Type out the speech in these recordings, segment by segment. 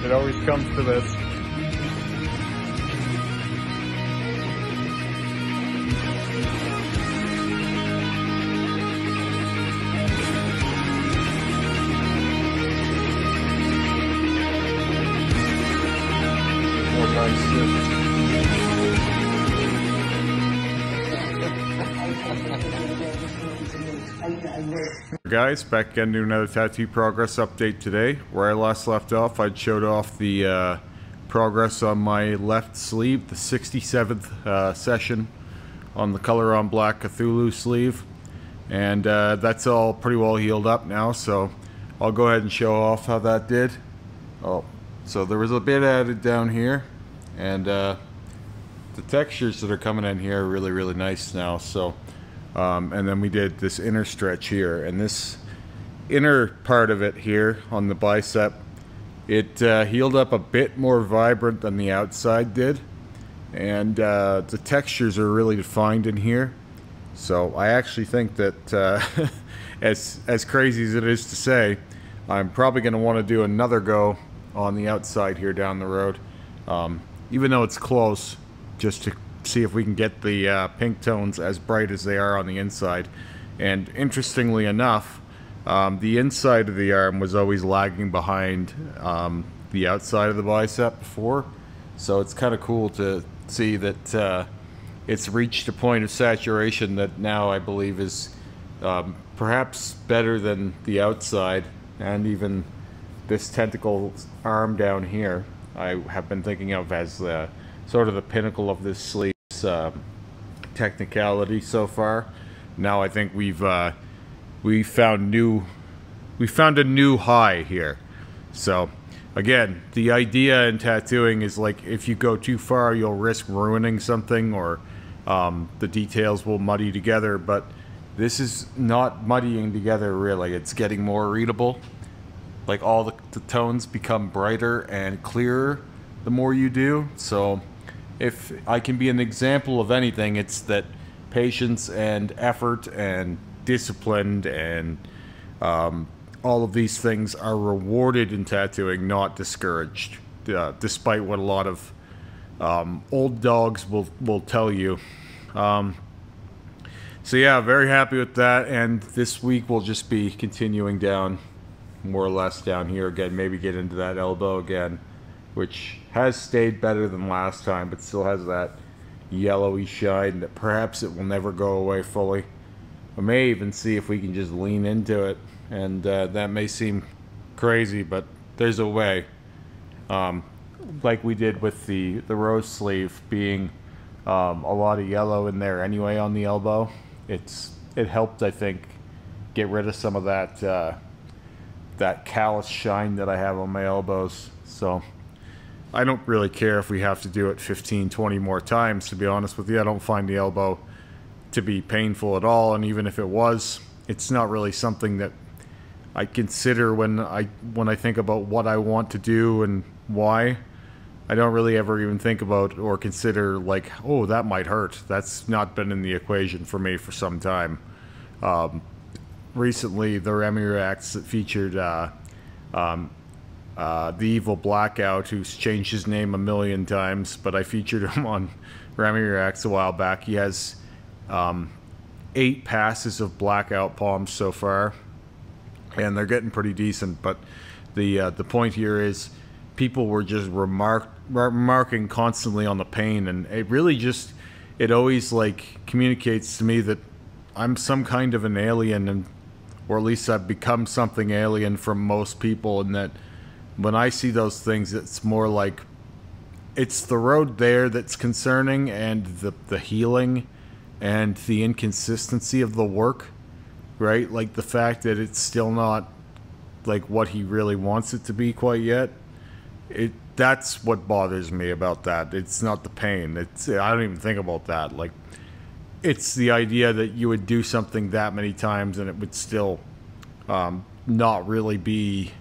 It always comes to this. Guys, back again to another tattoo progress update today. Where I last left off, I showed off the progress on my left sleeve, the 67th session on the Color on Black Cthulhu sleeve, and that's all pretty well healed up now, so I'll go ahead and show off how that did. So there was a bit added down here, and the textures that are coming in here are really nice now. So and then we did this inner stretch here, and this inner part of it here on the bicep, it healed up a bit more vibrant than the outside did, and the textures are really defined in here. So I actually think that as crazy as it is to say, I'm probably going to want to do another go on the outside here down the road, even though it's close, just to see if we can get the pink tones as bright as they are on the inside. And interestingly enough, the inside of the arm was always lagging behind the outside of the bicep before, so it's kind of cool to see that it's reached a point of saturation that now I believe is perhaps better than the outside, and even this tentacle arm down here I have been thinking of as the sort of the pinnacle of this sleeve's technicality so far. Now I think we found a new high here. So again, the idea in tattooing is, like, if you go too far you'll risk ruining something, or the details will muddy together, but this is not muddying together really. It's getting more readable. Like, all the tones become brighter and clearer the more you do. So if I can be an example of anything, it's that patience and effort and discipline and all of these things are rewarded in tattooing, not discouraged, despite what a lot of old dogs will tell you. So yeah, very happy with that, and this week we'll just be continuing down, more or less down here again, maybe get into that elbow again, which has stayed better than last time, but still has that yellowy shine that perhaps it will never go away fully. I may even see if we can just lean into it, and that may seem crazy, but there's a way. Like we did with the rose sleeve being a lot of yellow in there anyway on the elbow. It helped, I think, get rid of some of that that callous shine that I have on my elbows. So I don't really care if we have to do it 15-20 more times, to be honest with you. I don't find the elbow to be painful at all, and even if it was, it's not really something that I consider when I think about what I want to do and why. I don't really ever even think about or consider, like, oh, that might hurt. That's not been in the equation for me for some time. Recently, the Remy Reacts that featured the Evil Blackout, who's changed his name a million times, but I featured him on Remy Reacts a while back. He has 8 passes of blackout palms so far, and they're getting pretty decent. But the point here is, people were just remarking constantly on the pain, and it really just, it always, like, communicates to me that I'm some kind of an alien, and or at least I've become something alien from most people, and that when I see those things, it's more like it's the road there that's concerning, and the healing and the inconsistency of the work, right? Like the fact that it's still not like what he really wants it to be quite yet. That's what bothers me about that. It's not the pain. I don't even think about that. Like, it's the idea that you would do something that many times and it would still not really be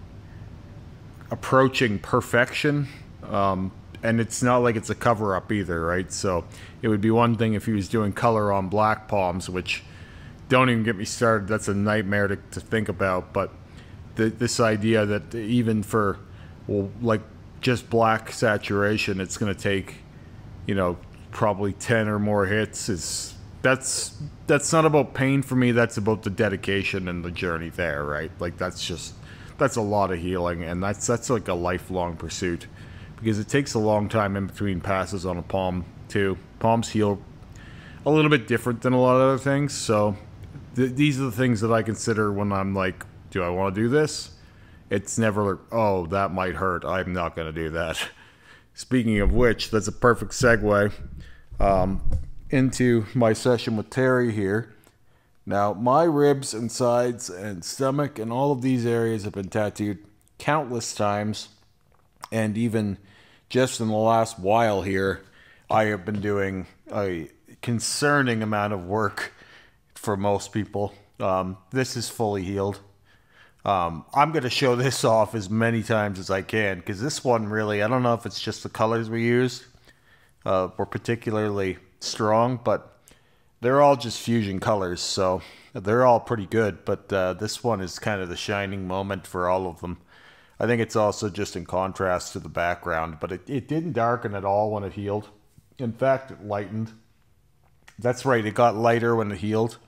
approaching perfection. And it's not like it's a cover-up either, right? So it would be one thing if he was doing color on black palms, which, don't even get me started, that's a nightmare to think about. But this idea that even for, well, like just black saturation, it's going to take, you know, probably 10 or more hits. That's not about pain for me. That's about the dedication and the journey there, right? Like that's a lot of healing, and that's like a lifelong pursuit, because it takes a long time in between passes on a palm too. Palms heal a little bit different than a lot of other things, so these are the things that I consider when I'm like, do I want to do this? It's never, oh, that might hurt, I'm not going to do that. Speaking of which, that's a perfect segue into my session with Terry here. Now, my ribs and sides and stomach and all of these areas have been tattooed countless times, and even just in the last while here, I have been doing a concerning amount of work for most people. This is fully healed. I'm going to show this off as many times as I can, because this one really, I don't know if it's just the colors we used were particularly strong, but they're all just fusion colors, so they're all pretty good, but this one is kind of the shining moment for all of them. I think it's also just in contrast to the background, but it didn't darken at all when it healed. In fact, it lightened. That's right, it got lighter when it healed.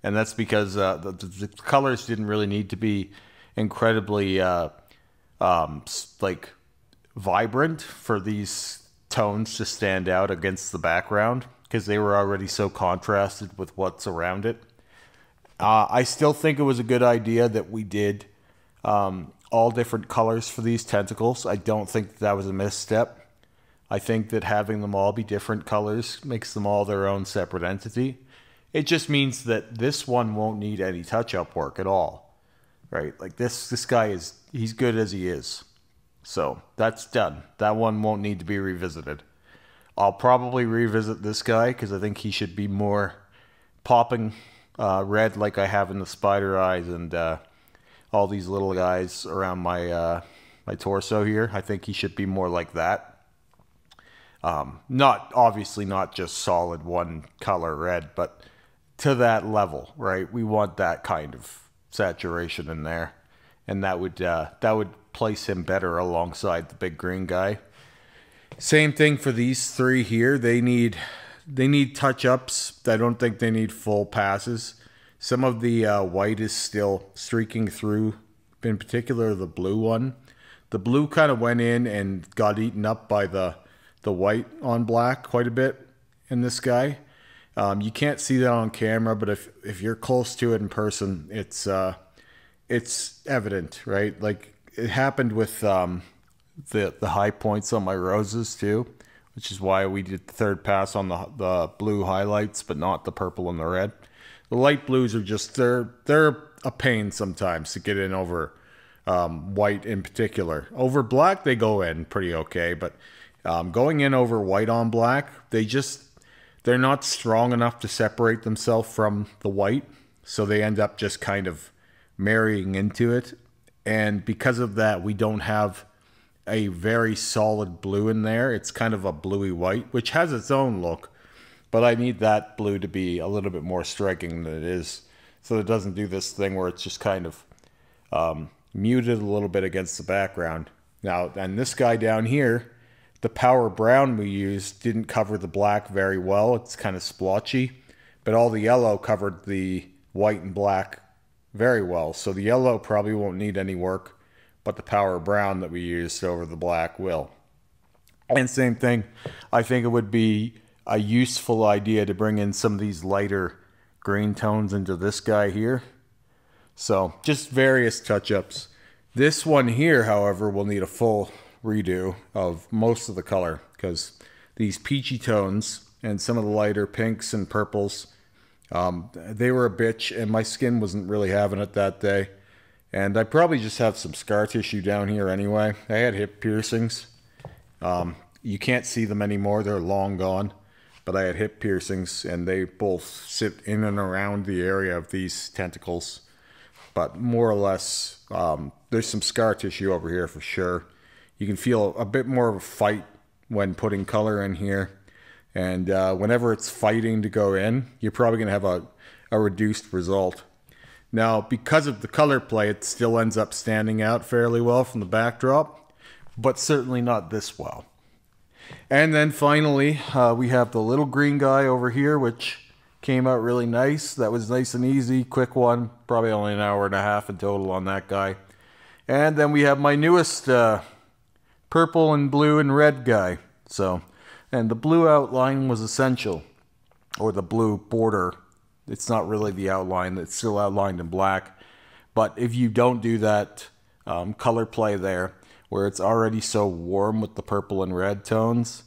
And that's because the colors didn't really need to be incredibly like vibrant for these tones to stand out against the background, because they were already so contrasted with what's around it. I still think it was a good idea that we did all different colors for these tentacles. I don't think that was a misstep. I think that having them all be different colors makes them all their own separate entity. It just means that this one won't need any touch-up work at all, right? Like this guy he's good as he is. So that's done. That one won't need to be revisited. I'll probably revisit this guy because I think he should be more popping red like I have in the spider eyes and all these little guys around my my torso here. I think he should be more like that. Obviously not just solid one color red, but to that level, right? We want that kind of saturation in there, and that would place him better alongside the big green guy. Same thing for these three here. They need touch-ups. I don't think they need full passes. Some of the white is still streaking through, in particular the blue one. The blue kind of went in and got eaten up by the white on black quite a bit in this guy. You can't see that on camera, but if you're close to it in person, it's evident, right? Like it happened with the high points on my roses too, which is why we did the third pass on the blue highlights, but not the purple and the red. The light blues are just they're a pain sometimes to get in over white in particular. Over black they go in pretty okay, but going in over white on black, they're not strong enough to separate themselves from the white, so they end up just kind of marrying into it. And because of that, we don't have a very solid blue in there. It's kind of a bluey white, which has its own look, but I need that blue to be a little bit more striking than it is, so it doesn't do this thing where it's just kind of muted a little bit against the background. Now, and this guy down here, the power brown we used didn't cover the black very well. It's kind of splotchy, but all the yellow covered the white and black very well. So the yellow probably won't need any work, but the power brown that we used over the black will. And same thing, I think it would be a useful idea to bring in some of these lighter green tones into this guy here. So just various touch-ups. This one here, however, will need a full redo of most of the color, because these peachy tones and some of the lighter pinks and purples, they were a bitch, and my skin wasn't really having it that day. And I probably just have some scar tissue down here anyway. I had hip piercings. You can't see them anymore, they're long gone, but I had hip piercings, and they both sit in and around the area of these tentacles. But more or less, there's some scar tissue over here for sure. You can feel a bit more of a fight when putting color in here. And whenever it's fighting to go in, you're probably going to have a reduced result. Now, because of the color play, it still ends up standing out fairly well from the backdrop. but certainly not this well. And then finally, we have the little green guy over here, which came out really nice. That was nice and easy, quick one, probably only an hour and a half in total on that guy. And then we have my newest purple and blue and red guy. So, and the blue outline was essential, or the blue border. It's not really the outline, it's still outlined in black. But if you don't do that color play there, where it's already so warm with the purple and red tones,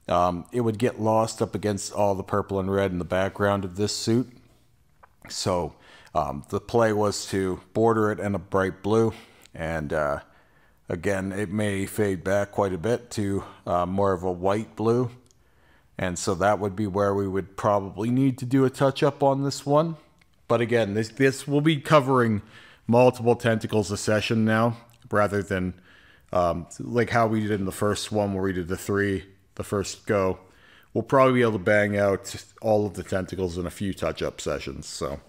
it would get lost up against all the purple and red in the background of this suit. So the play was to border it in a bright blue, and again, it may fade back quite a bit to more of a white blue. And so that would be where we would probably need to do a touch-up on this one. But again, this will be covering multiple tentacles a session now, rather than like how we did in the first one where we did the first go. We'll probably be able to bang out all of the tentacles in a few touch-up sessions. So,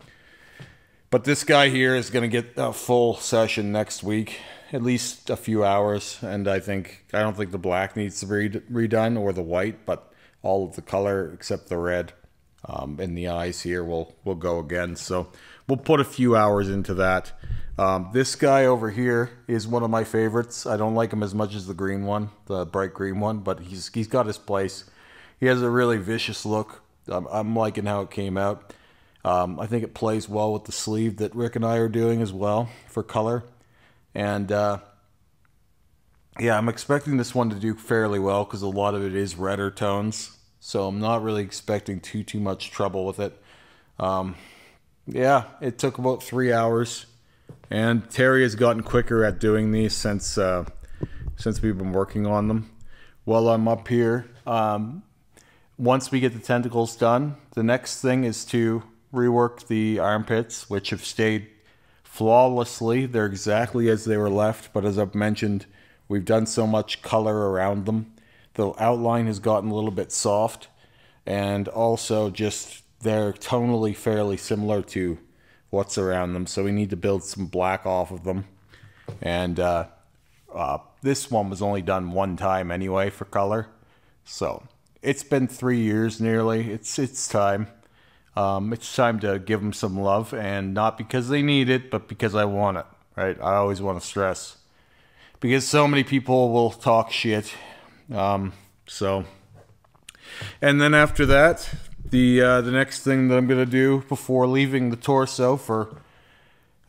but this guy here is going to get a full session next week, at least a few hours. And I don't think the black needs to be redone, or the white, but all of the color except the red in the eyes here will go again. So we'll put a few hours into that. This guy over here is one of my favorites. I don't like him as much as the green one, the bright green one, but he's got his place. He has a really vicious look. I'm liking how it came out. I think it plays well with the sleeve that Rick and I are doing as well for color. And yeah, I'm expecting this one to do fairly well because a lot of it is redder tones. So I'm not really expecting too much trouble with it. Yeah, it took about 3 hours. And Terry has gotten quicker at doing these since we've been working on them. While I'm up here, once we get the tentacles done, the next thing is to rework the armpits, which have stayed flawlessly. They're exactly as they were left, but as I've mentioned, we've done so much color around them. The outline has gotten a little bit soft, and also just they're tonally fairly similar to what's around them, so we need to build some black off of them. And this one was only done one time anyway for color, so it's been 3 years nearly. It's time. It's time to give them some love, and not because they need it, but because I want it, right? I always want to stress, because so many people will talk shit. So, and then after that, the next thing that I'm gonna do before leaving the torso for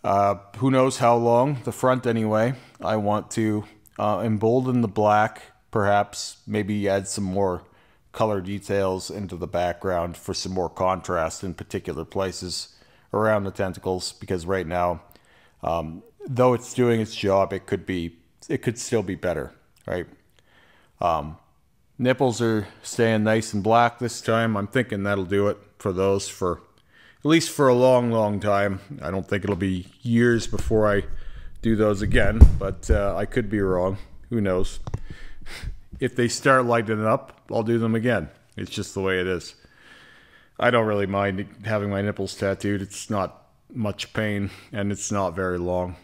who knows how long, the front anyway, I want to embolden the black, perhaps maybe add some more color details into the background for some more contrast in particular places around the tentacles, because right now, though it's doing its job, it could still be better, right? Nipples are staying nice and black this time. I'm thinking that'll do it for those for at least for a long time. I don't think it'll be years before I do those again, but I could be wrong. Who knows? If they start lighting up, I'll do them again. It's just the way it is. I don't really mind having my nipples tattooed. It's not much pain, and it's not very long.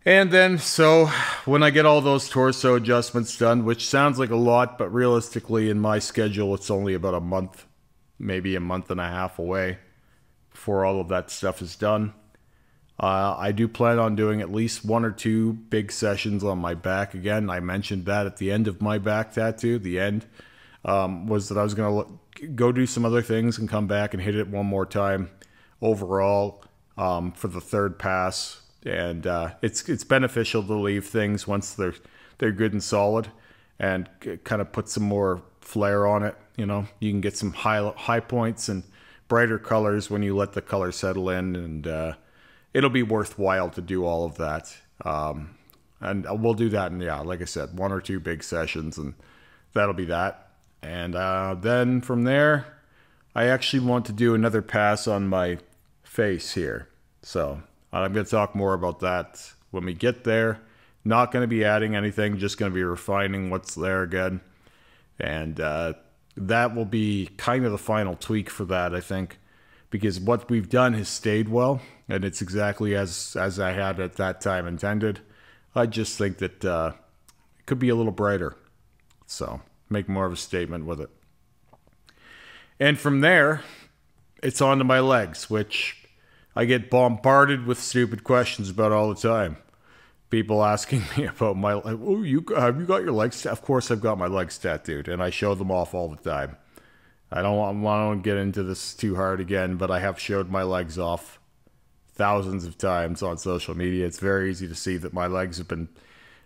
And then, so, when I get all those torso adjustments done, which sounds like a lot, but realistically in my schedule, it's only about a month, maybe a month and a half away before all of that stuff is done. I do plan on doing at least 1 or 2 big sessions on my back. Again, I mentioned that at the end of my back tattoo. The end was that I was going to go do some other things and come back and hit it one more time overall for the third pass. And it's beneficial to leave things once they're good and solid, and kind of put some more flair on it. You know, you can get some high points and brighter colors when you let the color settle in, and it'll be worthwhile to do all of that. And we'll do that in, yeah, like I said, 1 or 2 big sessions, and that'll be that. And then from there, I actually want to do another pass on my face here. So I'm going to talk more about that when we get there. Not going to be adding anything, just going to be refining what's there again. And that will be kind of the final tweak for that, I think. Because what we've done has stayed well, and it's exactly as I had at that time intended. I just think that could be a little brighter. So make more of a statement with it. And from there, it's on to my legs, which I get bombarded with stupid questions about all the time. People asking me about my, have you got your legs? Of course I've got my legs tattooed, and I show them off all the time. I don't want to get into this too hard again, but I have showed my legs off thousands of times on social media. It's very easy to see that my legs have been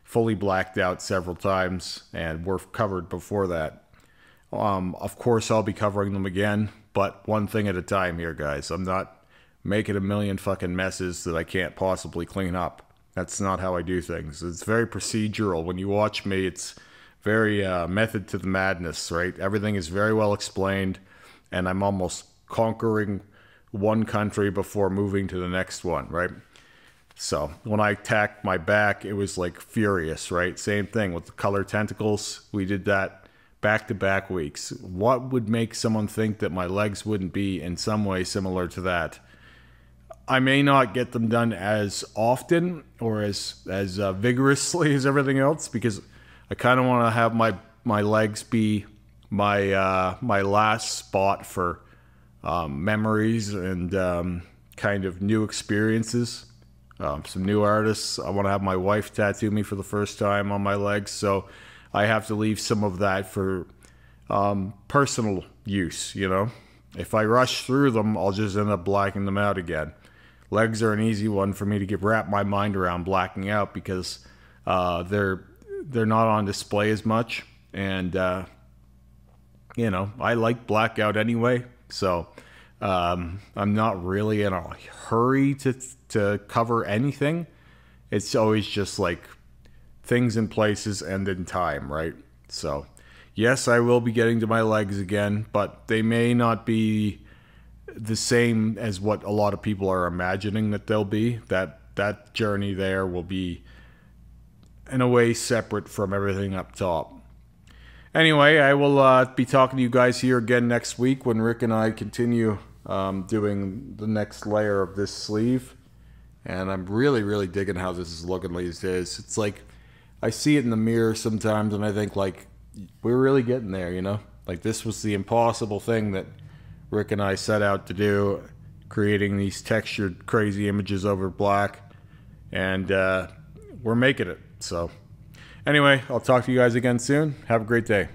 fully blacked out several times and were covered before that. Of course, I'll be covering them again, but one thing at a time here, guys. I'm not making a million fucking messes that I can't possibly clean up. That's not how I do things. It's very procedural. When you watch me, it's very method to the madness, right? Everything is very well explained, and I'm almost conquering one country before moving to the next one, right? So when I tacked my back, it was like furious, right? Same thing with the color tentacles. We did that back-to-back weeks. What would make someone think that my legs wouldn't be in some way similar to that? I may not get them done as often or as vigorously as everything else, because I kind of want to have my legs be my my last spot for memories and kind of new experiences. Some new artists. I want to have my wife tattoo me for the first time on my legs, so I have to leave some of that for personal use, you know. If I rush through them, I'll just end up blacking them out again. Legs are an easy one for me to wrap my mind around blacking out, because they're not on display as much, and you know, I like blackout anyway, so I'm not really in a hurry to cover anything. It's always just like things in places and in time, right? So yes, I will be getting to my legs again, but they may not be the same as what a lot of people are imagining that they'll be. That journey there will be in a way separate from everything up top. Anyway, I will be talking to you guys here again next week when Rick and I continue doing the next layer of this sleeve. And I'm really digging how this is looking these days. It's like, I see it in the mirror sometimes and I think, like, we're really getting there, you know? Like, this was the impossible thing that Rick and I set out to do, creating these textured, crazy images over black. And we're making it. So, anyway, I'll talk to you guys again soon. Have a great day.